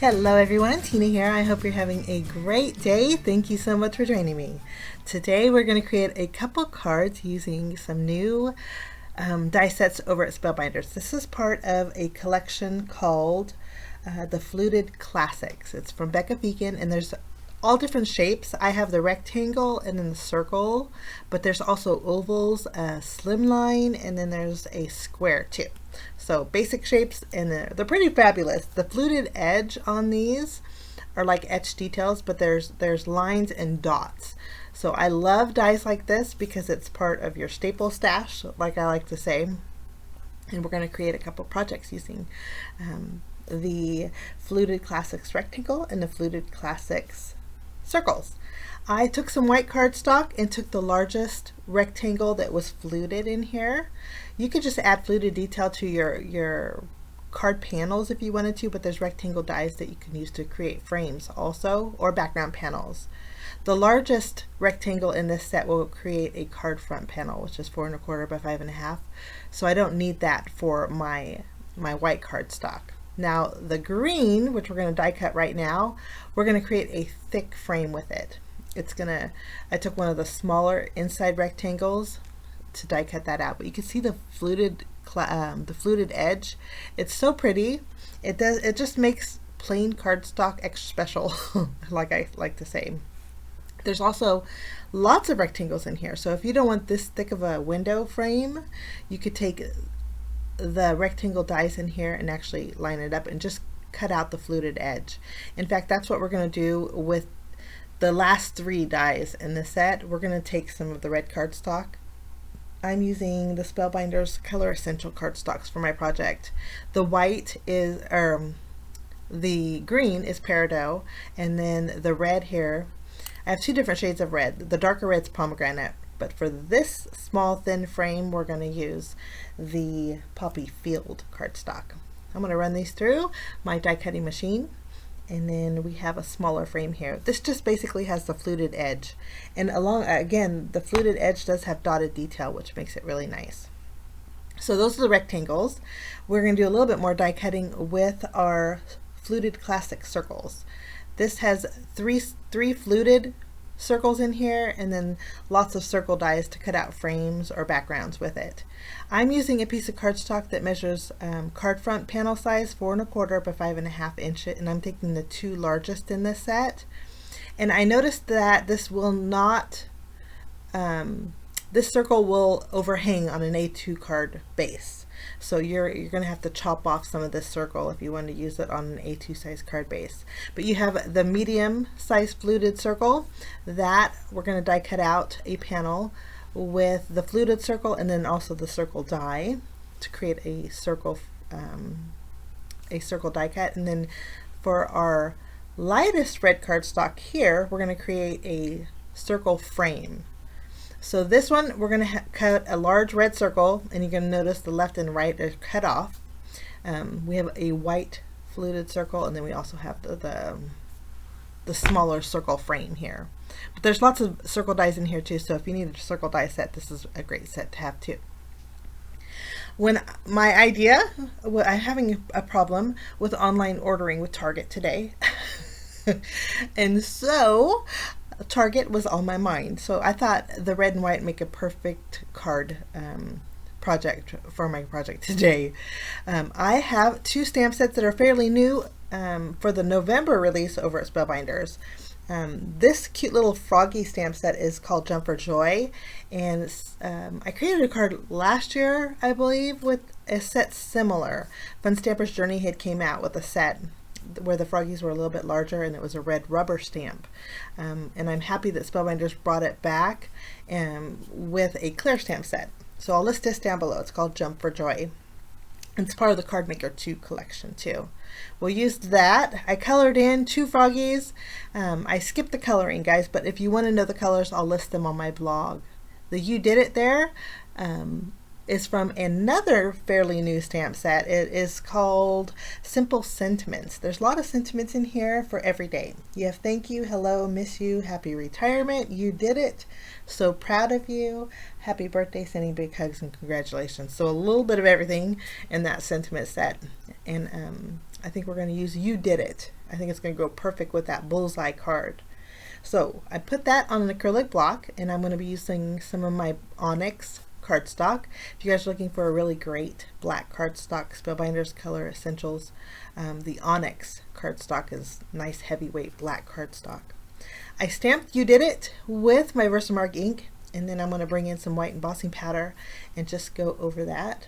Hello everyone, Tina here. I hope you're having a great day. Thank you so much for joining me. Today we're going to create a couple cards using some new die sets over at Spellbinders. This is part of a collection called the Fluted Classics. It's from Becca Vegan, and there's all different shapes. I have the rectangle and then the circle, but there's also ovals, a slimline, and then there's a square too. So basic shapes, and they're pretty fabulous. The fluted edge on these are like etched details, but there's lines and dots. So I love dies like this because it's part of your staple stash, like I like to say. And we're going to create a couple projects using the Fluted Classics rectangle and the Fluted Classics circles. I took some white cardstock and took the largest rectangle that was fluted in here. You could just add fluted detail to your card panels if you wanted to, but there's rectangle dies that you can use to create frames also, or background panels. The largest rectangle in this set will create a card front panel, which is 4 1/4 by 5 1/2. So I don't need that for my white cardstock. Now the green, which we're going to die cut right now, we're going to create a thick frame with it. I took one of the smaller inside rectangles to die cut that out, but you can see the fluted edge. It's so pretty. It just makes plain cardstock extra special, like I like to say. There's also lots of rectangles in here, so if you don't want this thick of a window frame, you could take the rectangle dies in here and actually line it up and just cut out the fluted edge. In fact, that's what we're going to do with the last 3 dies in the set. We're going to take some of the red cardstock. I'm using the Spellbinders Color Essential cardstocks for my project. The white is, the green is peridot, and then the red here, I have 2 different shades of red. The darker red's pomegranate, but for this small thin frame we're going to use the Poppy Field cardstock. I'm going to run these through my die cutting machine, and then we have a smaller frame here. This just basically has the fluted edge, and again, the fluted edge does have dotted detail, which makes it really nice. So those are the rectangles. We're going to do a little bit more die cutting with our Fluted Classic circles. This has three fluted circles in here, and then lots of circle dies to cut out frames or backgrounds with it. I'm using a piece of cardstock that measures card front panel size 4 1/4 by 5 1/2 inches, and I'm taking the 2 largest in this set. And I noticed that this will not, this circle will overhang on an A2 card base. So you're going to have to chop off some of this circle if you want to use it on an A2 size card base. But you have the medium size fluted circle that we're going to die cut out a panel with the fluted circle, and then also the circle die to create a circle die cut. And then for our lightest red cardstock here, we're going to create a circle frame. So this one, we're going to cut a large red circle, and you're going to notice the left and right are cut off. We have a white fluted circle, and then we also have the smaller circle frame here. But there's lots of circle dies in here too, so if you need a circle die set, this is a great set to have too. I'm having a problem with online ordering with Target today. And so Target was on my mind, so I thought the red and white make a perfect card project for my project today. I have 2 stamp sets that are fairly new for the November release over at Spellbinders. This cute little froggy stamp set is called Jump for Joy, and I created a card last year, I believe, with a set similar. Fun Stampers Journey had came out with a set where the froggies were a little bit larger, and it was a red rubber stamp. And I'm happy that Spellbinders brought it back with a clear stamp set. So I'll list this down below. It's called Jump for Joy. It's part of the Cardmaker 2 collection too. We'll use that. I colored in 2 froggies. I skipped the coloring, guys, but if you want to know the colors, I'll list them on my blog. The You Did It there is from another fairly new stamp set. It is called Simple Sentiments. There's a lot of sentiments in here for every day. You have thank you, hello, miss you, happy retirement, you did it, so proud of you, happy birthday, sending big hugs and congratulations. So a little bit of everything in that sentiment set. And I think we're going to use You Did It I think it's going to go perfect with that bullseye card. So I put that on an acrylic block, and I'm going to be using some of my onyx cardstock. If you guys are looking for a really great black cardstock, Spellbinders Color Essentials, the onyx cardstock is nice heavyweight black cardstock. I stamped You Did It with my Versamark ink, and then I'm going to bring in some white embossing powder and just go over that.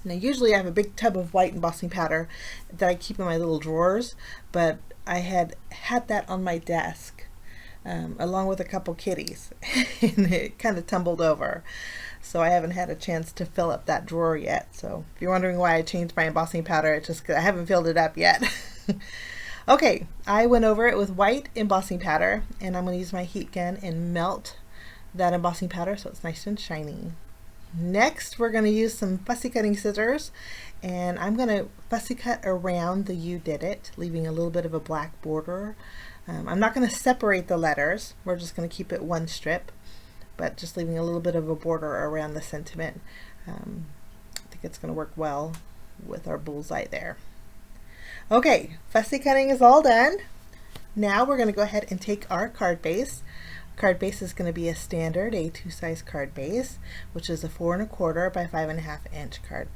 Now usually I have a big tub of white embossing powder that I keep in my little drawers, but I had that on my desk along with a couple kitties and it kind of tumbled over. So I haven't had a chance to fill up that drawer yet. So if you're wondering why I changed my embossing powder, it's just 'cause I haven't filled it up yet. Okay, I went over it with white embossing powder, and I'm going to use my heat gun and melt that embossing powder so it's nice and shiny. Next, we're going to use some fussy cutting scissors, and I'm going to fussy cut around the You Did It, leaving a little bit of a black border. I'm not going to separate the letters. We're just going to keep it one strip, but just leaving a little bit of a border around the sentiment. I think it's going to work well with our bullseye there. Okay, fussy cutting is all done. Now we're going to go ahead and take our card base. Card base is going to be a standard A2 size card base, which is a 4 1/4 by 5.5 inch card.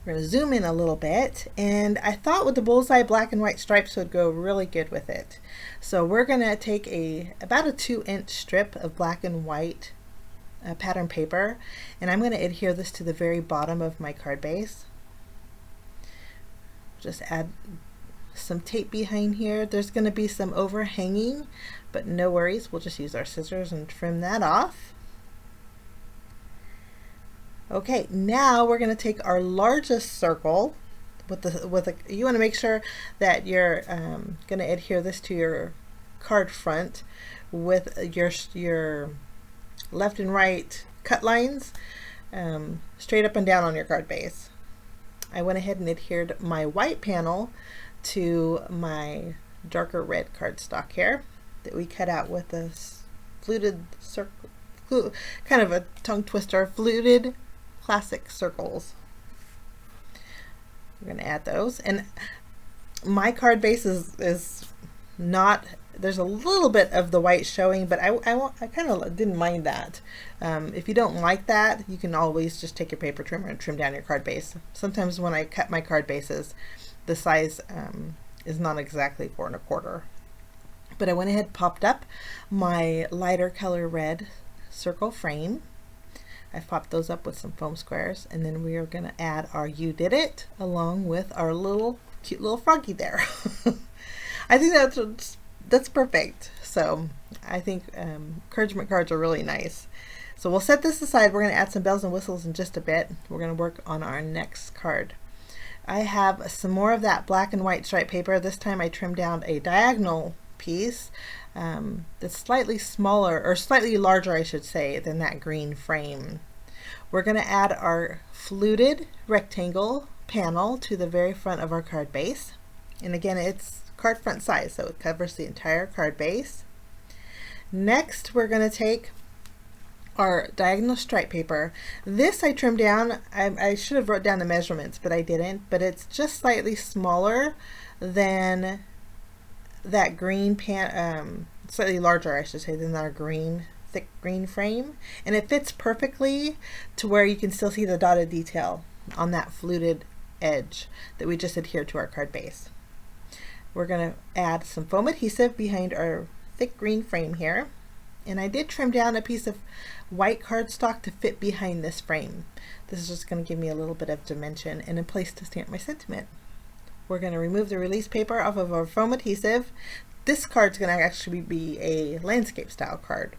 We're going to zoom in a little bit, and I thought with the bullseye black and white stripes would go really good with it. So we're going to take about a 2-inch strip of black and white pattern paper, and I'm going to adhere this to the very bottom of my card base. Just add some tape behind here. There's going to be some overhanging, but no worries. We'll just use our scissors and trim that off. Okay, now we're going to take our largest circle you want to make sure that you're going to adhere this to your card front with your left and right cut lines straight up and down on your card base. I went ahead and adhered my white panel to my darker red cardstock here that we cut out with this fluted circle, kind of a tongue twister, fluted classic circles. We're going to add those, and my card base is not, there's a little bit of the white showing, but I kind of didn't mind that. If you don't like that, you can always just take your paper trimmer and trim down your card base. Sometimes when I cut my card bases, the size is not exactly 4 1/4. But I went ahead and popped up my lighter color red circle frame. I've popped those up with some foam squares, and then we are going to add our You Did It along with our cute little froggy there. I think that's perfect. So I think encouragement cards are really nice. So we'll set this aside. We're going to add some bells and whistles in just a bit. We're going to work on our next card. I have some more of that black and white stripe paper. This time I trimmed down a diagonal piece that's slightly smaller, or slightly larger I should say, than that green frame. We're going to add our fluted rectangle panel to the very front of our card base, and again it's card front size, so it covers the entire card base. Next we're going to take our diagonal stripe paper. This I trimmed down. I should have wrote down the measurements, but I didn't, but it's just slightly smaller than that green slightly larger I should say than our thick green frame, and it fits perfectly to where you can still see the dotted detail on that fluted edge that we just adhered to our card base. We're going to add some foam adhesive behind our thick green frame here, and I did trim down a piece of white cardstock to fit behind this frame. This is just going to give me a little bit of dimension and a place to stamp my sentiment. We're going to remove the release paper off of our foam adhesive. This card's going to actually be a landscape style card.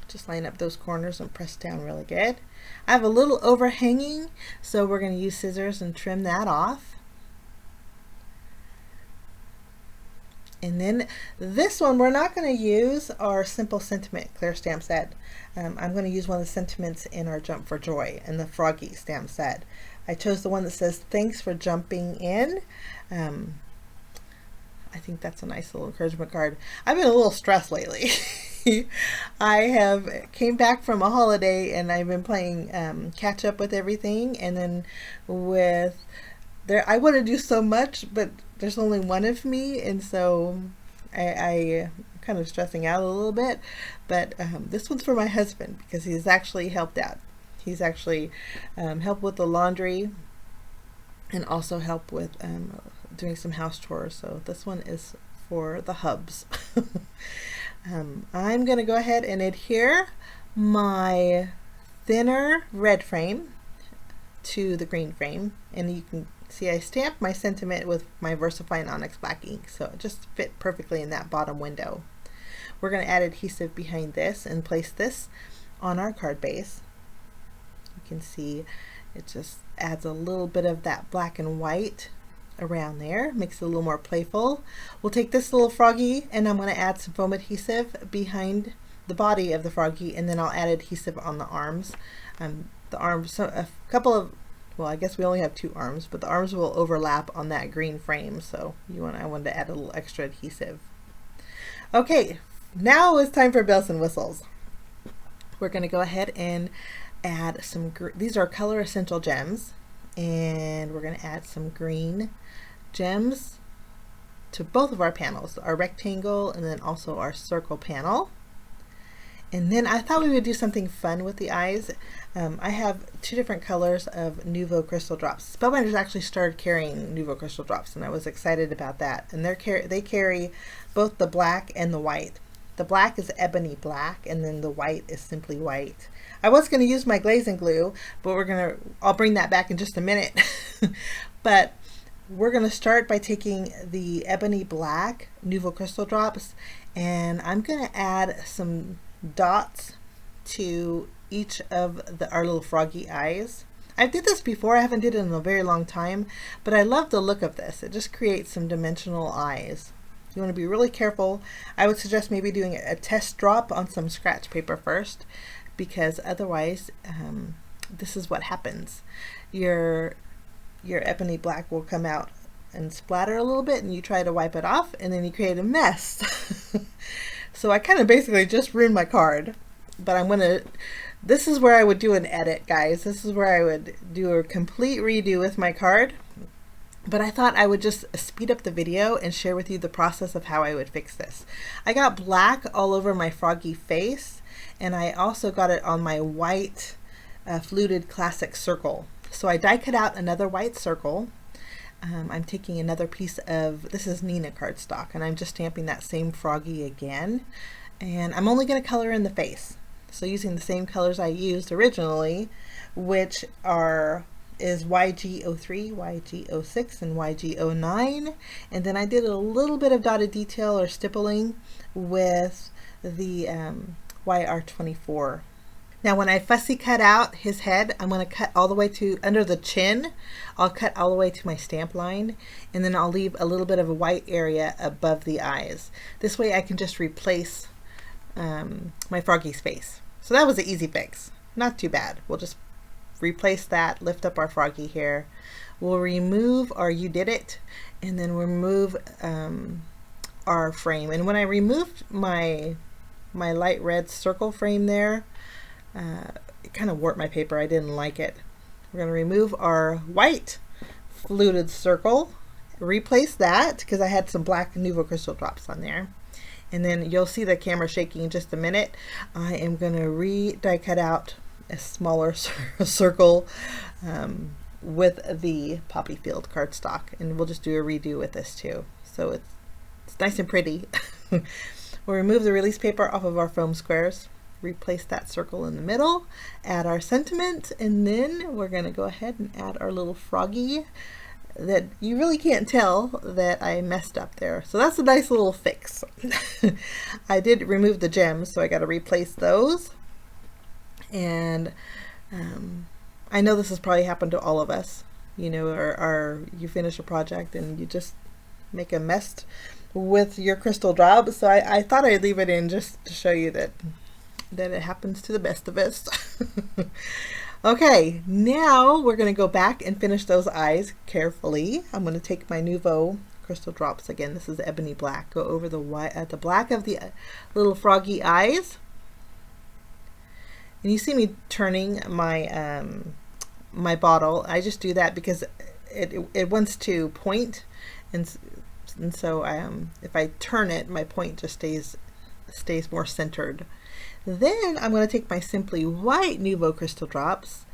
Just line up those corners and press down really good. I have a little overhanging, so we're going to use scissors and trim that off. And then this one, we're not going to use our Simple Sentiment clear stamp set. I'm going to use one of the sentiments in our Jump for Joy and the Froggy stamp set. I chose the one that says thanks for jumping in. I think that's a nice little encouragement card. I've been a little stressed lately. I came back from a holiday and I've been playing catch up with everything, and then with I want to do so much, but there's only one of me, and so I'm kind of stressing out a little bit. But this one's for my husband because he's actually helped out. He's actually helped with the laundry and also helped with doing some house chores. So this one is for the hubs. I'm going to go ahead and adhere my thinner red frame to the green frame, and you can see I stamped my sentiment with my VersaFine Onyx black ink, so it just fit perfectly in that bottom window. We're going to add adhesive behind this and place this on our card base. You can see it just adds a little bit of that black and white around there, makes it a little more playful. We'll take this little froggy and I'm going to add some foam adhesive behind the body of the froggy, and then I'll add adhesive on the arms. The arms, so a couple of, well, I guess we only have 2 arms, but the arms will overlap on that green frame, so I wanted to add a little extra adhesive. Okay, now it's time for bells and whistles. We're going to go ahead and add some, these are color essential gems, and we're going to add some green gems to both of our panels, our rectangle and then also our circle panel. And then I thought we would do something fun with the eyes. I have 2 different colors of Nuvo crystal drops. Spellbinders actually started carrying Nuvo crystal drops, and I was excited about that. And they carry both the black and the white. The black is ebony black, and then the white is simply white. I was going to use my glazing glue, but I'll bring that back in just a minute. But we're going to start by taking the ebony black Nuvo crystal drops, and I'm going to add some dots to each of our little froggy eyes. I did this before, I haven't did it in a very long time, but I love the look of this. It just creates some dimensional eyes. You want to be really careful. I would suggest maybe doing a test drop on some scratch paper first, because otherwise this is what happens. Your ebony black will come out and splatter a little bit, and you try to wipe it off, and then you create a mess. So I kind of basically just ruined my card, but this is where I would do an edit, guys. This is where I would do a complete redo with my card, but I thought I would just speed up the video and share with you the process of how I would fix this. I got black all over my froggy face, and I also got it on my white fluted classic circle. So I die cut out another white circle. I'm taking another piece of, this is Nina cardstock, and I'm just stamping that same froggy again, and I'm only going to color in the face. So using the same colors I used originally, which is YG03, YG06, and YG09, and then I did a little bit of dotted detail or stippling with the YR24. Now when I fussy cut out his head, I'm going to cut all the way to under the chin. I'll cut all the way to my stamp line, and then I'll leave a little bit of a white area above the eyes. This way I can just replace my froggy's face. So that was an easy fix. Not too bad. We'll just replace that, lift up our froggy here. We'll remove our You Did It, and then remove our frame. And when I removed my light red circle frame there, it kind of warped my paper. I didn't like it. We're going to remove our white fluted circle, replace that because I had some black Nuvo crystal drops on there, and then you'll see the camera shaking in just a minute. I am going to die cut out a smaller circle with the poppy field cardstock, and we'll just do a redo with this too, so it's nice and pretty. We'll remove the release paper off of our foam squares, replace that circle in the middle, add our sentiment, and then we're going to go ahead and add our little froggy that you really can't tell that I messed up there. So that's a nice little fix. I did remove the gems, so I got to replace those. And I know this has probably happened to all of us, you know, or you finish a project and you just make a mess with your crystal drop. So I thought I'd leave it in just to show you that it happens to the best of us. Okay, now we're going to go back and finish those eyes carefully. I'm going to take my Nuvo crystal drops again. This is ebony black. Go over the white at the black of the little froggy eyes. And you see me turning my my bottle. I just do that because it wants to point, and so if I turn it, my point just stays more centered. Then I'm going to take my Simply White Nuvo crystal drops.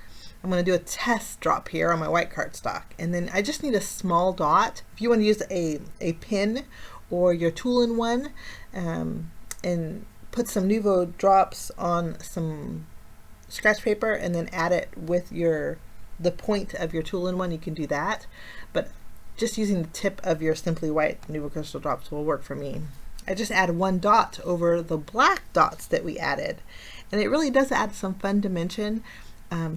I'm going to do a test drop here on my white cardstock, and then I just need a small dot. If you want to use a pin or your tool-in-one, and put some Nuvo drops on some scratch paper and then add it with the point of your tool-in-one, you can do that. But just using the tip of your Simply White Nuvo crystal drops will work for me. I just add one dot over the black dots that we added, and it really does add some fun dimension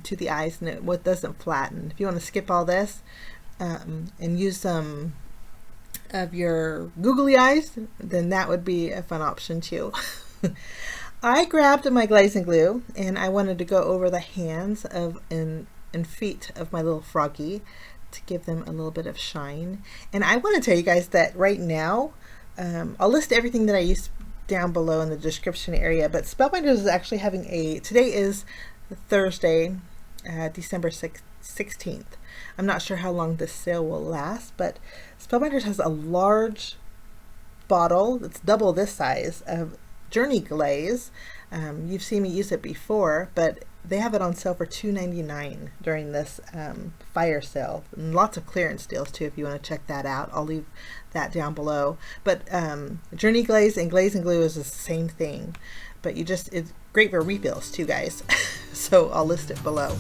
to the eyes, and it doesn't flatten. If you want to skip all this and use some of your googly eyes, then that would be a fun option too. I grabbed my glazing glue and I wanted to go over the hands and feet of my little froggy to give them a little bit of shine. And I want to tell you guys that right now, I'll list everything that I used down below in the description area, but Spellbinders is actually having today is Thursday, December 16th. I'm not sure how long this sale will last, but Spellbinders has a large bottle that's double this size of Journey Glaze. You've seen me use it before, but they have it on sale for $2.99 during this fire sale, and lots of clearance deals too if you want to check that out. I'll leave that down below. But Journey Glaze and Glazing Glue is the same thing, but it's great for refills too, guys. So I'll list it below.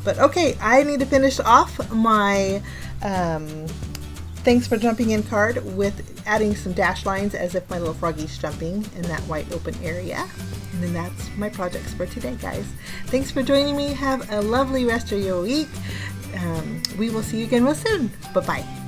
But okay, I need to finish off my thanks for jumping in card with adding some dash lines as if my little froggy's jumping in that white open area. And then that's my projects for today, guys. Thanks for joining me. Have a lovely rest of your week. We will see you again real soon. Bye-bye.